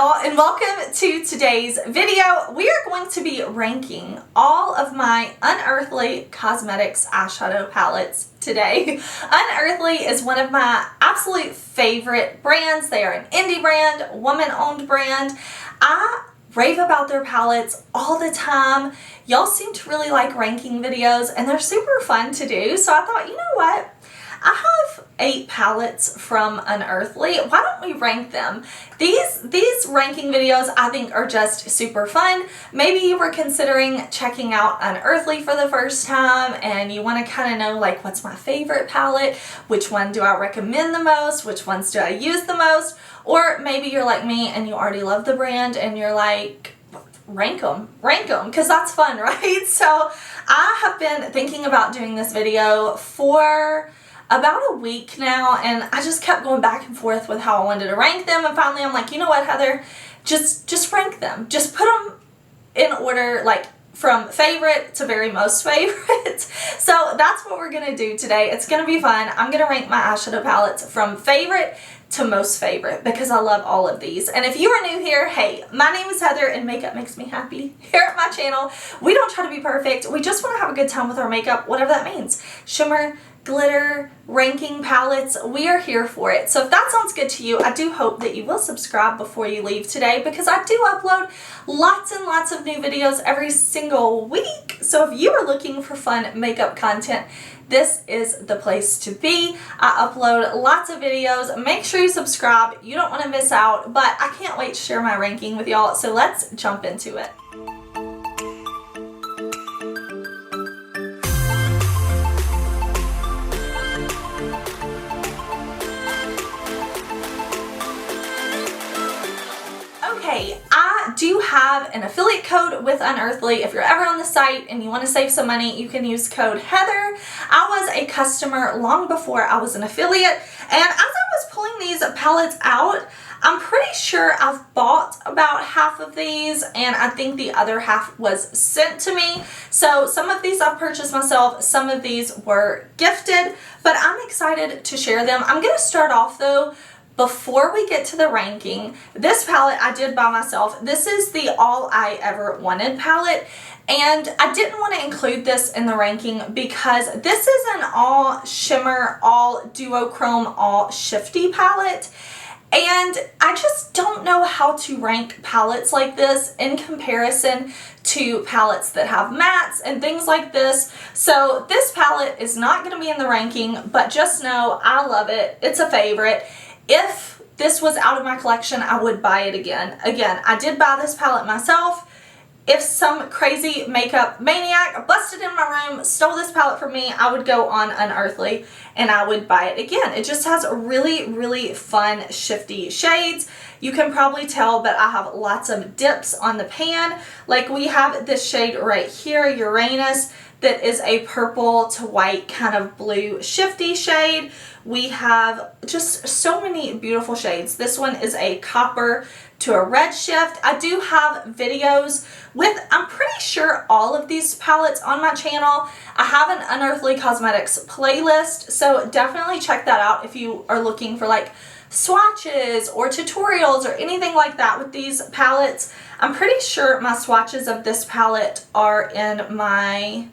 y'all, and welcome to today's video. We are going to be ranking all of my Unearthly Cosmetics eyeshadow palettes today. Unearthly is one of my absolute favorite brands. They are an indie brand, woman-owned brand. I rave about their palettes all the time. Y'all seem to really like ranking videos, and they're super fun to do, so I thought, you know what? I have 8 palettes from Unearthly. Why don't we rank them? These ranking videos I think are just super fun. Maybe you were considering checking out Unearthly for the first time and you want to kind of know like what's my favorite palette, which one do I recommend the most, which ones do I use the most, or maybe you're like me and you already love the brand and you're like, rank them, because that's fun, right? So I have been thinking about doing this video for about a week now, and I just kept going back and forth with how I wanted to rank them, and finally I'm like, you know what, Heather, just rank them. Just put them in order, like from favorite to very most favorite. So that's what we're gonna do today. It's gonna be fun. I'm gonna rank my eyeshadow palettes from favorite to most favorite because I love all of these. And if you are new here, hey, my name is Heather and makeup makes me happy. Here at my channel, we don't try to be perfect. We just want to have a good time with our makeup, whatever that means. Shimmer, glitter, ranking palettes, we are here for it. So if that sounds good to you, I do hope that you will subscribe before you leave today because I do upload lots and lots of new videos every single week. So if you are looking for fun makeup content, this is the place to be. I upload lots of videos. Make sure you subscribe. You don't want to miss out, but I can't wait to share my ranking with y'all. So let's jump into it. Okay, I do have an affiliate code with Unearthly. If you're ever on the site and you want to save some money, you can use code Heather. I was a customer long before I was an affiliate, and as I was pulling these palettes out, I'm pretty sure I've bought about half of these, and I think the other half was sent to me. So some of these I've purchased myself, some of these were gifted, but I'm excited to share them. I'm going to start off though, before we get to the ranking, this palette I did by myself. This is the All I Ever Wanted palette, and I didn't want to include this in the ranking because this is an all shimmer, all duochrome, all shifty palette, and I just don't know how to rank palettes like this in comparison to palettes that have mattes and things like this. So this palette is not going to be in the ranking, but just know I love it. It's a favorite. If this was out of my collection, I would buy it again. Again, I did buy this palette myself. If some crazy makeup maniac busted in my room, stole this palette from me, I would go on Unearthly and I would buy it again. It just has really, really fun, shifty shades. You can probably tell, but I have lots of dips on the pan. Like we have this shade right here, Uranus, that is a purple to white kind of blue shifty shade. We have just so many beautiful shades. This one is a copper to a red shift. I do have videos with, I'm pretty sure, all of these palettes on my channel. I have an Unearthly Cosmetics playlist, so definitely check that out if you are looking for like swatches or tutorials or anything like that with these palettes. I'm pretty sure my swatches of this palette are in my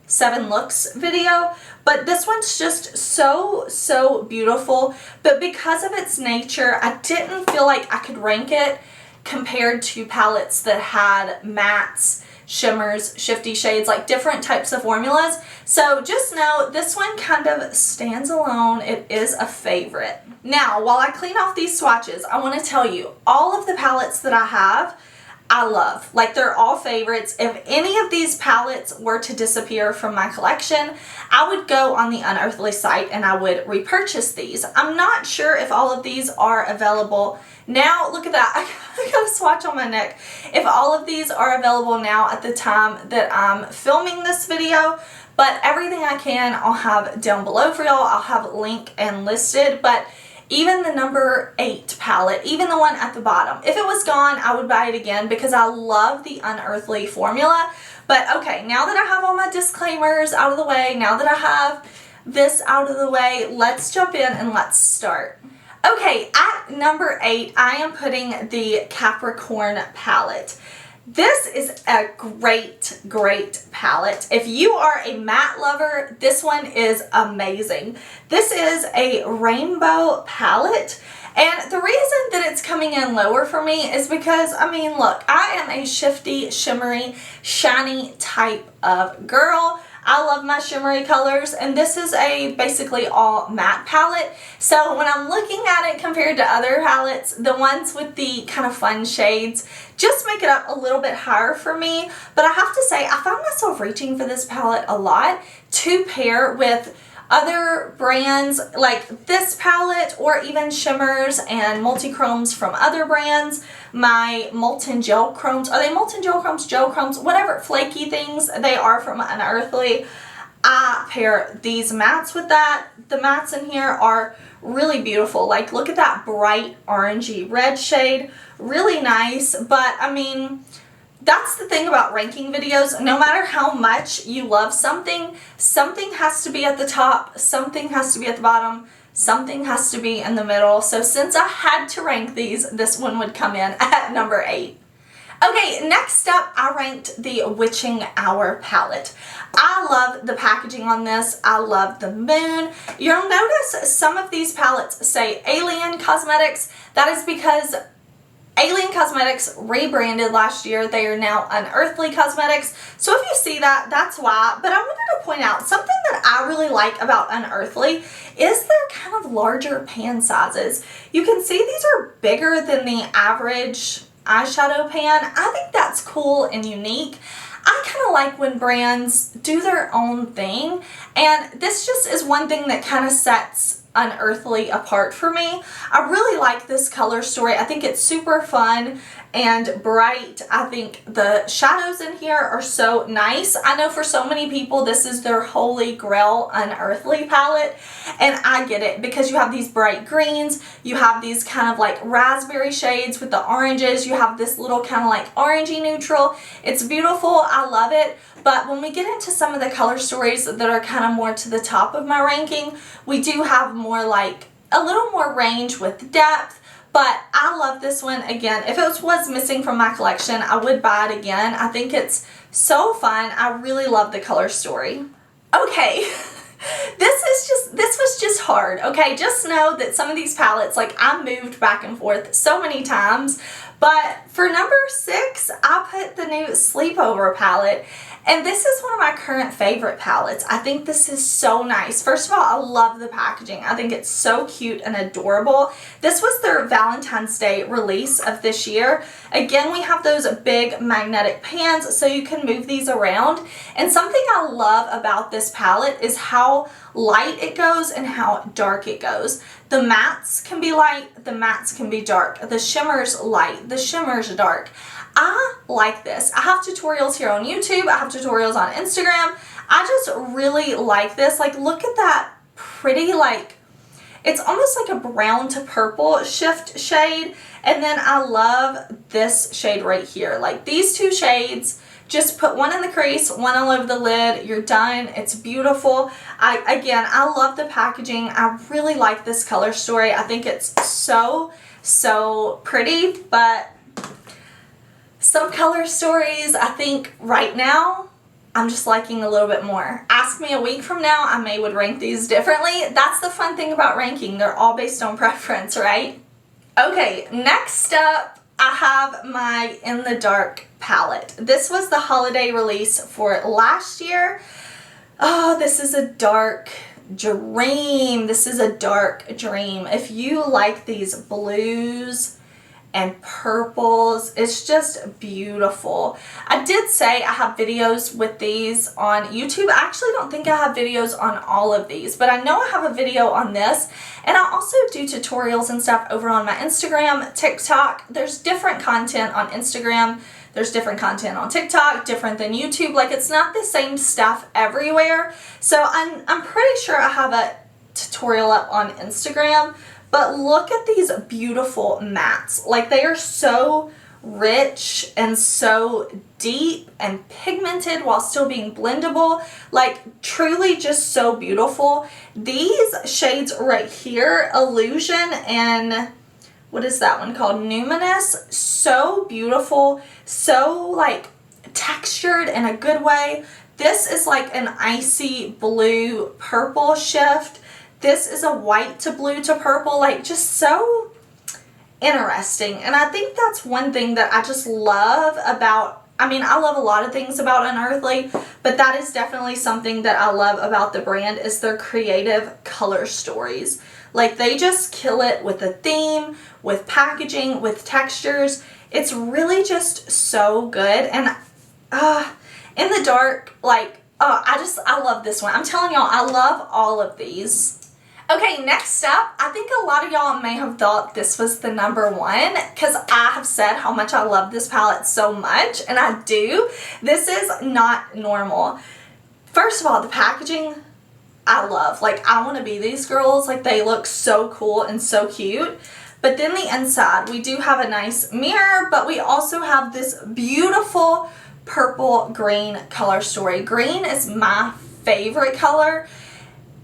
7 looks video, but this one's just so beautiful. But because of its nature, I didn't feel like I could rank it compared to palettes that had mattes, shimmers, shifty shades, like different types of formulas. So just know this one kind of stands alone. It is a favorite. Now, while I clean off these swatches, I want to tell you all of the palettes that I have I love. Like, they're all favorites. If any of these palettes were to disappear from my collection, I would go on the Unearthly site and I would repurchase these. I'm not sure if all of these are available now. Look at that. I got a swatch on my neck. If all of these are available now at the time that I'm filming this video, but everything I can, I'll have down below for y'all. I'll have link and listed, but even the number 8 palette, even the one at the bottom, if it was gone, I would buy it again because I love the Unearthly formula. But okay, now that I have all my disclaimers out of the way, now that I have this out of the way, let's jump in and let's start. Okay, at number 8, I am putting the Capricorn palette. This is a great, great palette. If you are a matte lover, this one is amazing. This is a rainbow palette. And the reason that it's coming in lower for me is because, I mean, look, I am a shifty, shimmery, shiny type of girl. I love my shimmery colors, and this is a basically all matte palette. So when I'm looking at it compared to other palettes, the ones with the kind of fun shades just make it up a little bit higher for me. But I have to say, I found myself reaching for this palette a lot to pair with other brands like this palette, or even shimmers and multi-chromes from other brands. My molten gel chromes, are they molten gel chromes, gel chromes, whatever flaky things they are from Unearthly. I pair these mattes with that. The mattes in here are really beautiful. Like, look at that bright orangey red shade, really nice. But I mean, that's the thing about ranking videos. No matter how much you love something, something has to be at the top, something has to be at the bottom, something has to be in the middle. So since I had to rank these, this one would come in at number 8. Okay, next up, I ranked the Witching Hour palette. I love the packaging on this. I love the moon. You'll notice some of these palettes say Alien Cosmetics. That is because Alien Cosmetics rebranded last year. They are now Unearthly Cosmetics. So if you see that, that's why. But I wanted to point out something that I really like about Unearthly is their kind of larger pan sizes. You can see these are bigger than the average eyeshadow pan. I think that's cool and unique. I kind of like when brands do their own thing, and this just is one thing that kind of sets Unearthly apart for me. I really like this color story. I think it's super fun and bright. I think the shadows in here are so nice. I know for so many people this is their holy grail Unearthly palette, and I get it because you have these bright greens, you have these kind of like raspberry shades with the oranges, you have this little kind of like orangey neutral. It's beautiful. I love it. But when we get into some of the color stories that are kind of more to the top of my ranking, we do have more like a little more range with depth. But I love this one. Again, if it was missing from my collection, I would buy it again. I think it's so fun. I really love the color story. Okay. This was just hard, okay? Just know that some of these palettes, like, I moved back and forth so many times. But for number 6, I put the new Sleepover palette. And this is one of my current favorite palettes. I think this is so nice. First of all, I love the packaging. I think it's so cute and adorable. This was their Valentine's Day release of this year. Again, we have those big magnetic pans so you can move these around. And something I love about this palette is how light it goes and how dark it goes. The mattes can be light, the mattes can be dark. The shimmer's light, the shimmer's dark. I like this. I have tutorials here on YouTube. I have tutorials on Instagram. I just really like this. Like, look at that pretty, like, it's almost like a brown to purple shift shade. And then I love this shade right here. Like, these two shades, just put one in the crease, one all over the lid. You're done. It's beautiful. Again, I love the packaging. I really like this color story. I think it's so, so pretty, but some color stories, I think right now, I'm just liking a little bit more. Ask me a week from now, I would rank these differently. That's the fun thing about ranking. They're all based on preference, right? Okay, next up, I have my In the Dark palette. This was the holiday release for last year. Oh, this is a dark dream. This is a dark dream. If you like these blues and purples, it's just beautiful. I did say I have videos with these on YouTube. I actually don't think I have videos on all of these, but I know I have a video on this, and I also do tutorials and stuff over on my Instagram, TikTok. There's different content on Instagram, there's different content on TikTok, different than YouTube. Like, it's not the same stuff everywhere. So I'm pretty sure I have a tutorial up on Instagram. But look at these beautiful mattes. Like, they are so rich and so deep and pigmented while still being blendable. Like, truly just so beautiful. These shades right here, Illusion and what is that one called? Numinous. So beautiful. So like textured in a good way. This is like an icy blue purple shift. This is a white to blue to purple. Like, just so interesting. And I think that's one thing that I just love about, I mean, I love a lot of things about Unearthly, but that is definitely something that I love about the brand is their creative color stories. Like, they just kill it with a theme, with packaging, with textures. It's really just so good. And in the dark, like, I love this one. I'm telling y'all, I love all of these. Okay, next up, I think a lot of y'all may have thought this was the number one because I have said how much I love this palette so much, and I do. This is not normal. First of all, the packaging, I love. Like, I want to be these girls. Like, they look so cool and so cute. But then the inside, we do have a nice mirror, but we also have this beautiful purple green color story. Green is my favorite color.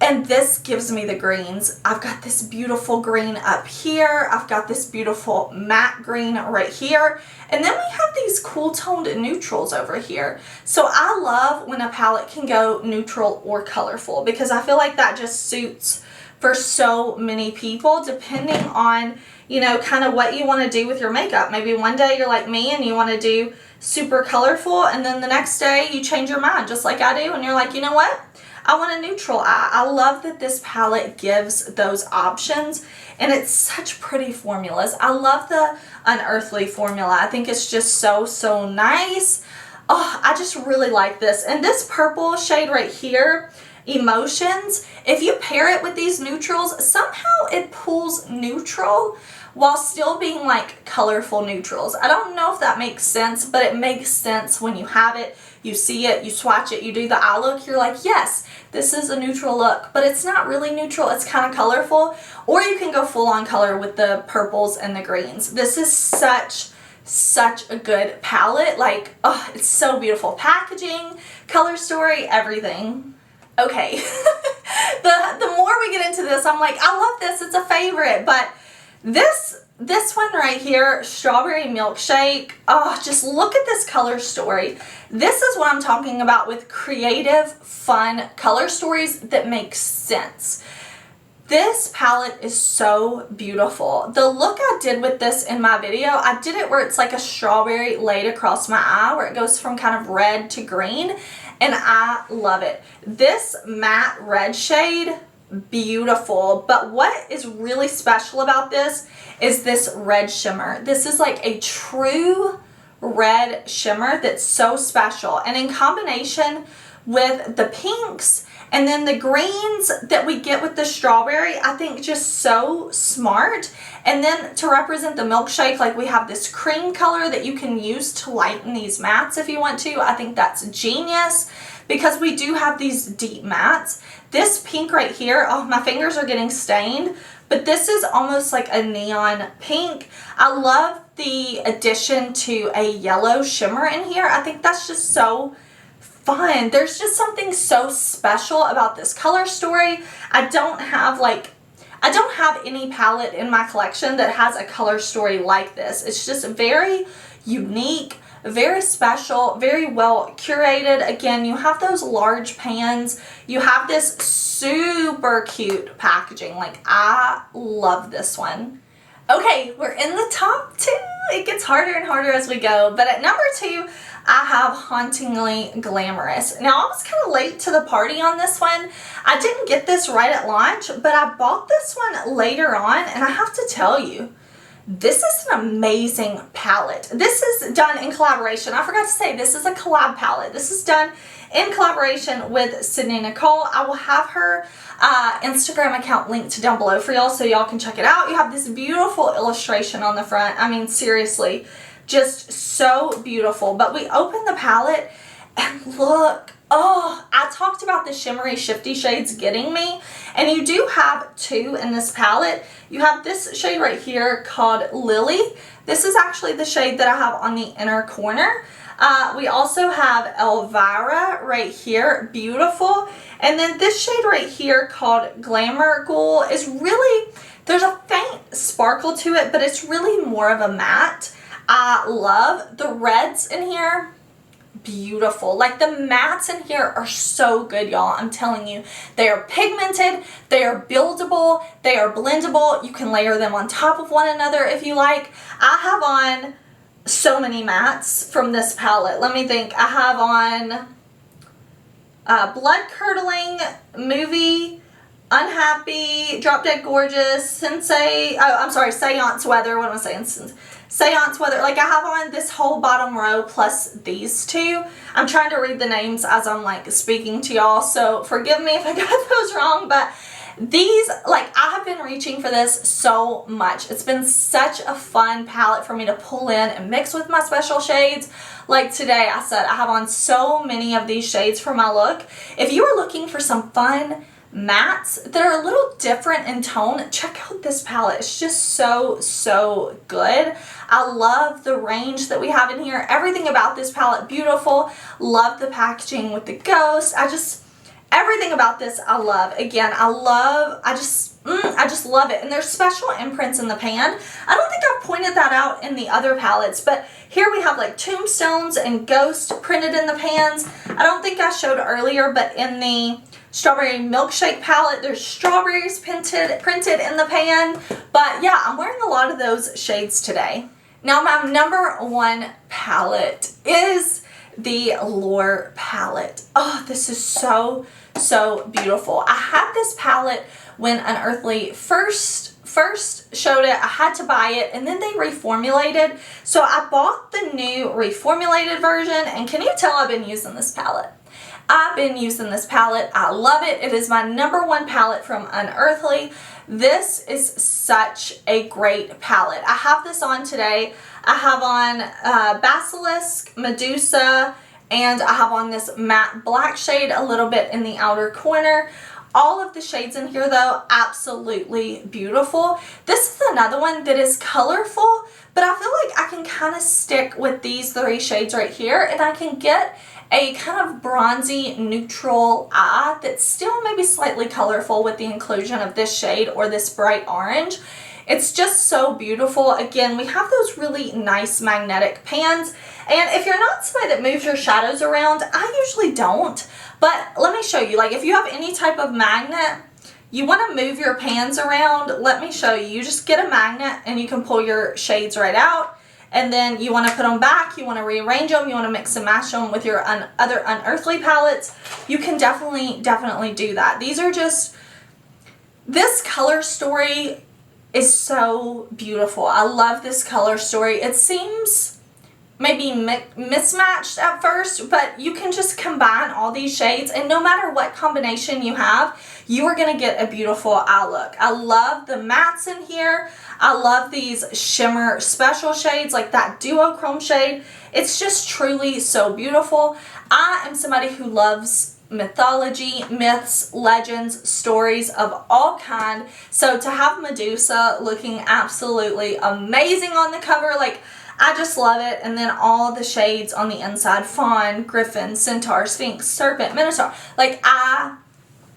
And this gives me the greens. I've got this beautiful green up here. I've got this beautiful matte green right here. And then we have these cool toned neutrals over here. So I love when a palette can go neutral or colorful because I feel like that just suits for so many people depending on, you know, kind of what you want to do with your makeup. Maybe one day you're like me and you want to do super colorful, and then the next day you change your mind just like I do and you're like, you know what? I want a neutral eye. I love that this palette gives those options, and it's such pretty formulas. I love the Unearthly formula. I think it's just so nice. Oh, I just really like this. And this purple shade right here, Emotions, if you pair it with these neutrals, somehow it pulls neutral while still being like colorful neutrals. I don't know if that makes sense, but it makes sense when you have it. You see it, you swatch it, you do the eye look, you're like, yes, this is a neutral look, but it's not really neutral, it's kind of colorful. Or you can go full on color with the purples and the greens. This is such a good palette. Like, oh, it's so beautiful. Packaging, color story, everything. Okay, the more we get into this, I'm like, I love this, it's a favorite, but this one right here, Strawberry Milkshake, oh, just look at this color story. This is what I'm talking about with creative, fun color stories that make sense. This palette is so beautiful. The look I did with this in my video, I did it where it's like a strawberry laid across my eye, where it goes from kind of red to green, and I love it. This matte red shade, beautiful. But what is really special about this is this red shimmer. This is like a true red shimmer that's so special, and in combination with the pinks and then the greens that we get with the strawberry, I think just so smart. And then to represent the milkshake, like we have this cream color that you can use to lighten these mattes if you want to. I think that's genius because we do have these deep mattes. This pink right here, oh, my fingers are getting stained, but this is almost like a neon pink. I love the addition to a yellow shimmer in here. I think that's just so fun. There's just something so special about this color story. I don't have any palette in my collection that has a color story like this. It's just very unique, very special, very well curated. Again, you have those large pans. You have this super cute packaging. Like, I love this one. Okay, we're in the top 2. It gets harder and harder as we go. But at number 2, I have Hauntingly Glamorous. Now, I was kind of late to the party on this one. I didn't get this right at launch, but I bought this one later on, and I have to tell you, this is an amazing palette. This is done in collaboration. I forgot to say, this is a collab palette. This is done in collaboration with Sydney Nicole. I will have her Instagram account linked down below for y'all so y'all can check it out. You have this beautiful illustration on the front. I mean, seriously, just so beautiful. But we open the palette and look Oh, I talked about the shimmery shifty shades getting me, and you do have two in this palette. You have this shade right here called Lily. This is actually the shade that I have on the inner corner. We also have Elvira right here, beautiful. And then this shade right here called Glamour Ghoul is really, there's a faint sparkle to it, but it's really more of a matte. I love the reds in here. Beautiful. Like the mattes in here are so good, y'all. I'm telling you, they are pigmented, they are buildable, they are blendable. You can layer them on top of one another if you like. I have on so many mattes from this palette. Let me think. I have on Blood Curdling, Movie, Unhappy, Drop Dead Gorgeous, Seance Weather. What am I saying? Seance Weather. Like I have on this whole bottom row plus these two. I'm trying to read the names as I'm like speaking to y'all, so forgive me if I got those wrong, but these, like, I have been reaching for this so much. It's been such a fun palette for me to pull in and mix with my special shades. Like today, I said I have on so many of these shades for my look. If you are looking for some fun mattes that are a little different in tone, check out this palette. It's just so good. I love the range that we have in here. Everything about this palette, beautiful. Love the packaging with the ghost. Everything about this I love. Again, I just love it. And there's special imprints in the pan. I don't think I've pointed that out in the other palettes, but here we have like tombstones and ghost printed in the pans. I don't think I showed earlier, but in the Strawberry Milkshake palette, there's strawberries printed in the pan. But yeah, I'm wearing a lot of those shades today. Now my number one palette is the Lure palette. Oh, this is so beautiful. I had this palette when Unearthly first showed it. I had to buy it, and then they reformulated. So I bought the new reformulated version, and can you tell I've been using this palette? I've been using this palette. I love it. It is my number one palette from Unearthly. This is such a great palette. I have this on today. I have on Basilisk, Medusa, and I have on this matte black shade a little bit in the outer corner. All of the shades in here though, absolutely beautiful. This is another one that is colorful, but I feel like I can kind of stick with these three shades right here, and I can get a kind of bronzy neutral eye that's still maybe slightly colorful with the inclusion of this shade or this bright orange. It's just so beautiful. Again, we have those really nice magnetic pans, and if you're not somebody that moves your shadows around, I usually don't, but let me show you. Like if you have any type of magnet, you want to move your pans around, let me show you. You just get a magnet and you can pull your shades right out. And then you want to put them back, you want to rearrange them, you want to mix and match them with your other Unearthly palettes. You can definitely do that. These are just, this color story is so beautiful. I love this color story. It seems maybe mismatched at first, but you can just combine all these shades, and no matter what combination you have, you are going to get a beautiful eye look. I love the mattes in here. I love these shimmer special shades, like that duochrome shade. It's just truly so beautiful. I am somebody who loves mythology, myths, legends, stories of all kind. So to have Medusa looking absolutely amazing on the cover, like, I just love it. And then all the shades on the inside, Fawn, Griffin, Centaur, Sphinx, Serpent, Minotaur. Like, I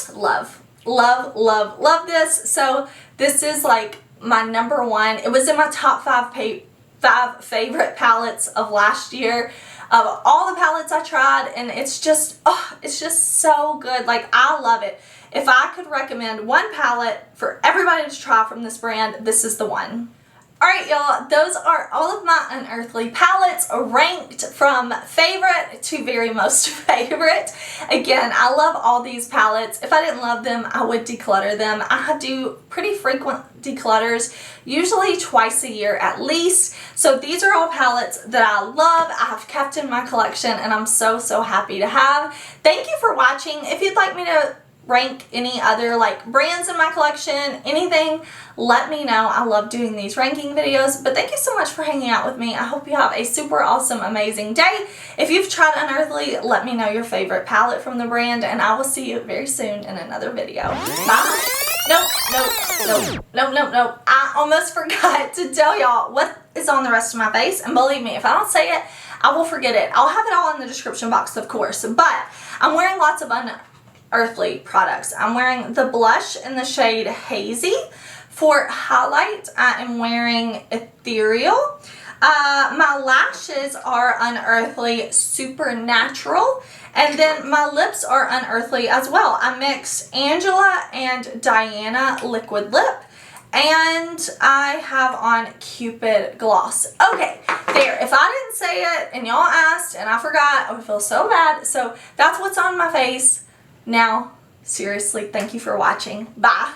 love this. So this is like my number one. It was in my top five favorite palettes of last year, of all the palettes I tried, and it's just so good. Like, I love it. If I could recommend one palette for everybody to try from this brand, this is the one. Alright y'all, those are all of my Unearthly palettes ranked from favorite to very most favorite. Again, I love all these palettes. If I didn't love them, I would declutter them. I do pretty frequent declutters, usually twice a year at least. So these are all palettes that I love, I have kept in my collection, and I'm so happy to have. Thank you for watching. If you'd like me to rank any other like brands in my collection, anything, let me know. I love doing these ranking videos. But thank you so much for hanging out with me. I hope you have a super awesome, amazing day. If you've tried Unearthly, let me know your favorite palette from the brand, and I will see you very soon in another video. Bye. Nope. I almost forgot to tell y'all what is on the rest of my face, and believe me, if I don't say it, I will forget it. I'll have it all in the description box, of course, but I'm wearing lots of Unearthly products. I'm wearing the blush in the shade Hazy. For highlight, I am wearing Ethereal. My lashes are Unearthly Supernatural. And then my lips are Unearthly as well. I mixed Angela and Diana liquid lip. And I have on Cupid gloss. Okay, there. If I didn't say it and y'all asked and I forgot, I would feel so bad. So that's what's on my face. Now, seriously, thank you for watching. Bye.